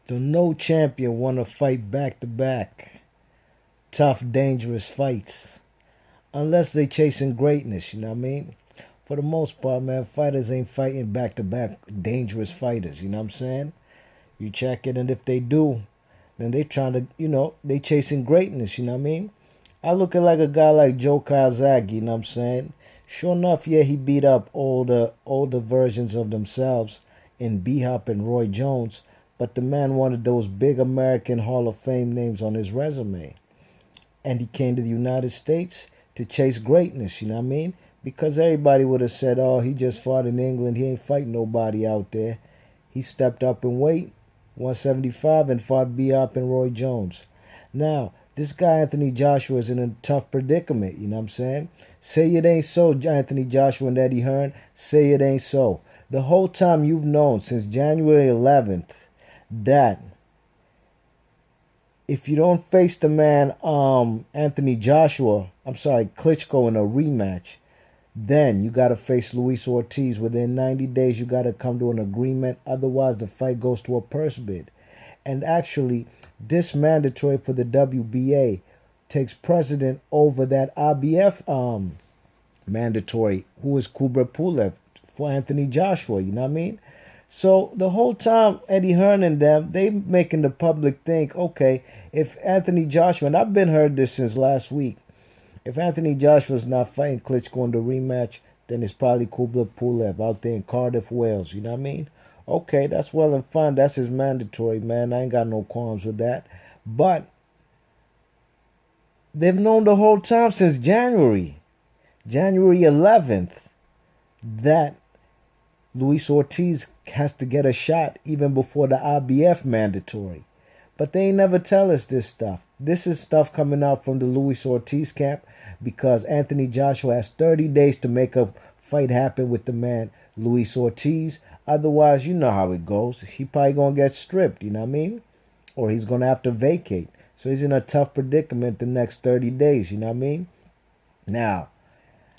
The no champion want to fight back to back. Tough, dangerous fights. Unless they chasing greatness, you know what I mean? For the most part, man, fighters ain't fighting back to back dangerous fighters, you know what I'm saying? You check it, and if they do, then they trying to, they chasing greatness, you know what I mean? I look at like a guy like Joe Kazagi, you know what I'm saying? Sure enough, yeah, he beat up all the older versions of themselves in B-Hop and Roy Jones, but the man wanted those big American Hall of Fame names on his resume. And he came to the United States to chase greatness, you know what I mean? Because everybody would have said, oh, he just fought in England, he ain't fighting nobody out there. He stepped up in weight, 175, and fought B-Hop and Roy Jones. Now, this guy, Anthony Joshua, is in a tough predicament, you know what I'm saying? Say it ain't so, Anthony Joshua and Eddie Hearn. Say it ain't so. The whole time you've known, since January 11th, that if you don't face the man, Klitschko in a rematch, then you got to face Luis Ortiz. Within 90 days, you got to come to an agreement. Otherwise, the fight goes to a purse bid. And actually, this mandatory for the WBA takes precedent over that IBF mandatory, who is Kubrat Pulev for Anthony Joshua. You know what I mean? So the whole time, Eddie Hearn and them, they making the public think, okay, if Anthony Joshua, and I've been heard this since last week, if Anthony Joshua's not fighting Klitschko in the rematch, then it's probably Kubrat Pulev out there in Cardiff, Wales. You know what I mean? Okay, that's well and fine. That's his mandatory, man. I ain't got no qualms with that. But they've known the whole time since January 11th, that Luis Ortiz has to get a shot even before the IBF mandatory. But they ain't never tell us this stuff. This is stuff coming out from the Luis Ortiz camp because Anthony Joshua has 30 days to make a fight happen with the man Luis Ortiz. Otherwise, you know how it goes. He probably going to get stripped, you know what I mean? Or he's going to have to vacate. So he's in a tough predicament the next 30 days, you know what I mean? Now,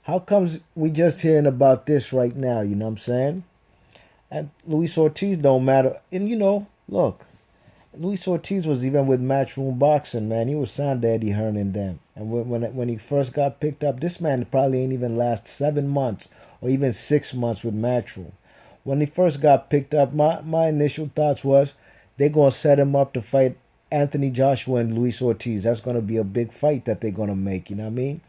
how comes we just hearing about this right now, you know what I'm saying? And Luis Ortiz don't matter. And look, Luis Ortiz was even with Matchroom Boxing, man. He was signed to Eddie Hearn and them. And when he first got picked up, this man probably ain't even last 7 months or even 6 months with Matchroom. When he first got picked up, my initial thoughts was they're going to set him up to fight Anthony Joshua and Luis Ortiz. That's going to be a big fight that they're going to make, you know what I mean?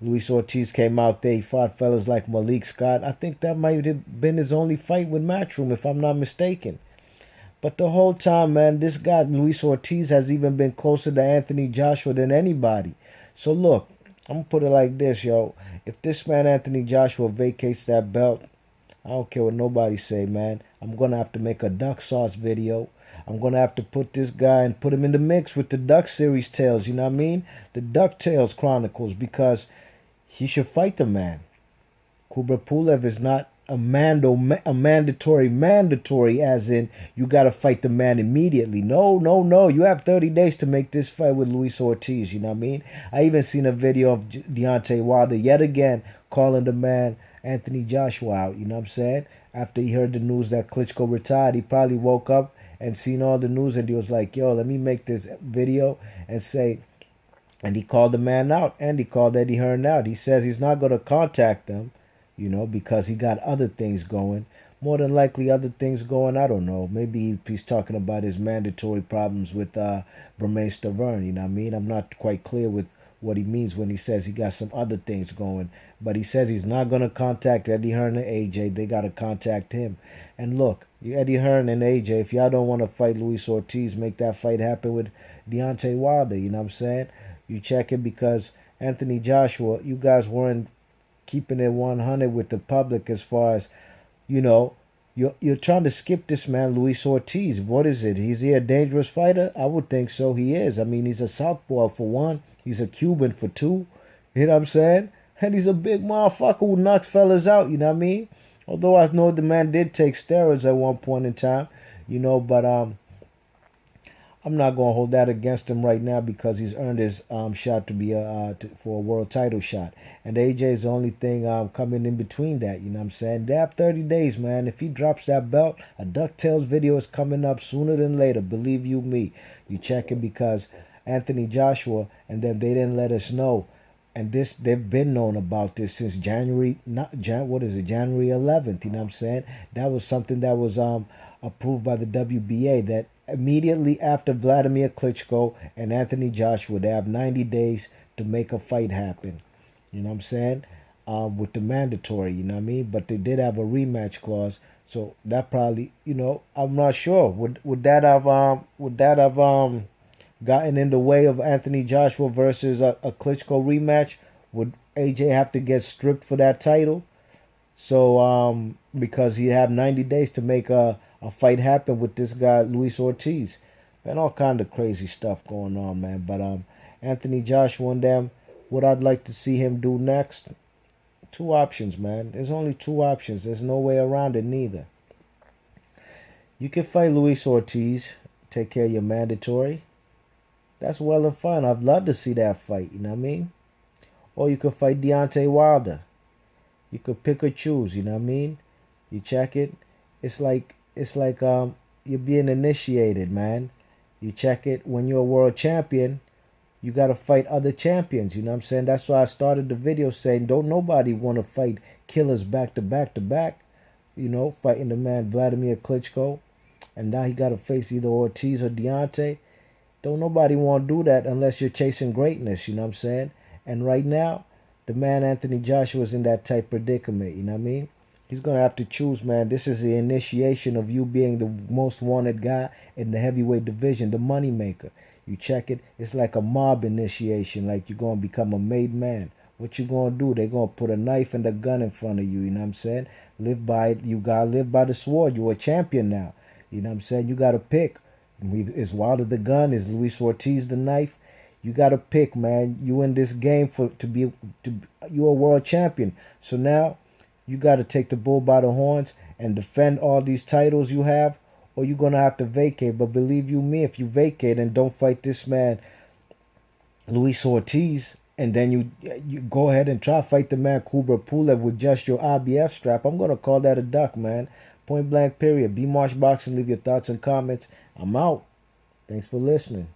Luis Ortiz came out there, he fought fellas like Malik Scott. I think that might have been his only fight with Matchroom, if I'm not mistaken. But the whole time, man, this guy, Luis Ortiz, has even been closer to Anthony Joshua than anybody. So look, I'm going to put it like this, yo. If this man, Anthony Joshua, vacates that belt, I don't care what nobody say, man. I'm going to have to make a duck sauce video. I'm going to have to put this guy and put him in the mix with the Duck Series tales, you know what I mean? The DuckTales Chronicles, because he should fight the man. Kubrat Pulev is not a mandatory as in you got to fight the man immediately. No. You have 30 days to make this fight with Luis Ortiz, you know what I mean? I even seen a video of Deontay Wilder yet again calling the man Anthony Joshua out, you know what I'm saying? After he heard the news that Klitschko retired, he probably woke up and seen all the news and he was like, yo, let me make this video and say, and he called the man out and he called Eddie Hearn out. He says he's not going to contact them, because he got other things going. More than likely other things going, I don't know. Maybe he's talking about his mandatory problems with Bermain Stavern, you know what I mean? I'm not quite clear with what he means when he says he got some other things going. But he says he's not going to contact Eddie Hearn and AJ. They got to contact him. And look, Eddie Hearn and AJ, if y'all don't want to fight Luis Ortiz, make that fight happen with Deontay Wilder, you know what I'm saying? You check it because Anthony Joshua, you guys weren't keeping it 100 with the public as far as, you're trying to skip this man, Luis Ortiz. What is it? Is he a dangerous fighter? I would think so. He is. I mean, he's a southpaw for one. He's a Cuban for two. You know what I'm saying? And he's a big motherfucker who knocks fellas out. You know what I mean? Although I know the man did take steroids at one point in time. But I'm not gonna hold that against him right now because he's earned his shot to be for a world title shot, and AJ is the only thing coming in between that. You know what I'm saying? They have 30 days, man. If he drops that belt, a DuckTales video is coming up sooner than later. Believe you me. You check it because Anthony Joshua and them they didn't let us know, and this they've been known about this since January. What is it? January 11th. You know what I'm saying? That was something that was approved by the WBA that immediately after Vladimir Klitschko and Anthony Joshua, they have 90 days to make a fight happen. You know what I'm saying? With the mandatory, you know what I mean? But they did have a rematch clause, so that probably, I'm not sure. Would that have gotten in the way of Anthony Joshua versus a Klitschko rematch? Would AJ have to get stripped for that title? So because he have 90 days to make a fight happen with this guy Luis Ortiz, and all kind of crazy stuff going on, man. But Anthony Joshua and them, what I'd like to see him do next, two options, man. There's only two options. There's no way around it neither. You can fight Luis Ortiz, take care of your mandatory. That's well and fine. I'd love to see that fight, you know what I mean? Or you could fight Deontay Wilder. You could pick or choose, you know what I mean? You check it. It's like you're being initiated, man. You check it. When you're a world champion, you got to fight other champions, you know what I'm saying? That's why I started the video saying don't nobody want to fight killers back to back to back, fighting the man Vladimir Klitschko, and now he got to face either Ortiz or Deontay. Don't nobody want to do that unless you're chasing greatness, you know what I'm saying? And right now, the man Anthony Joshua is in that type predicament, you know what I mean? He's going to have to choose, man. This is the initiation of you being the most wanted guy in the heavyweight division, the moneymaker. You check it, it's like a mob initiation, like you're going to become a made man. What you going to do? They're going to put a knife and a gun in front of you, you know what I'm saying? Live by it. You got to live by the sword. You're a champion now. You know what I'm saying? You got to pick. Is Wilder the gun? Is Luis Ortiz the knife? You got to pick, man. You in this game you're a world champion. So now you got to take the bull by the horns and defend all these titles you have, or you're going to have to vacate. But believe you me, if you vacate and don't fight this man, Luis Ortiz, and then you go ahead and try to fight the man Kubrat Pulev with just your IBF strap, I'm going to call that a duck, man. Point blank period. Be Marsh Boxing. Leave your thoughts and comments. I'm out. Thanks for listening.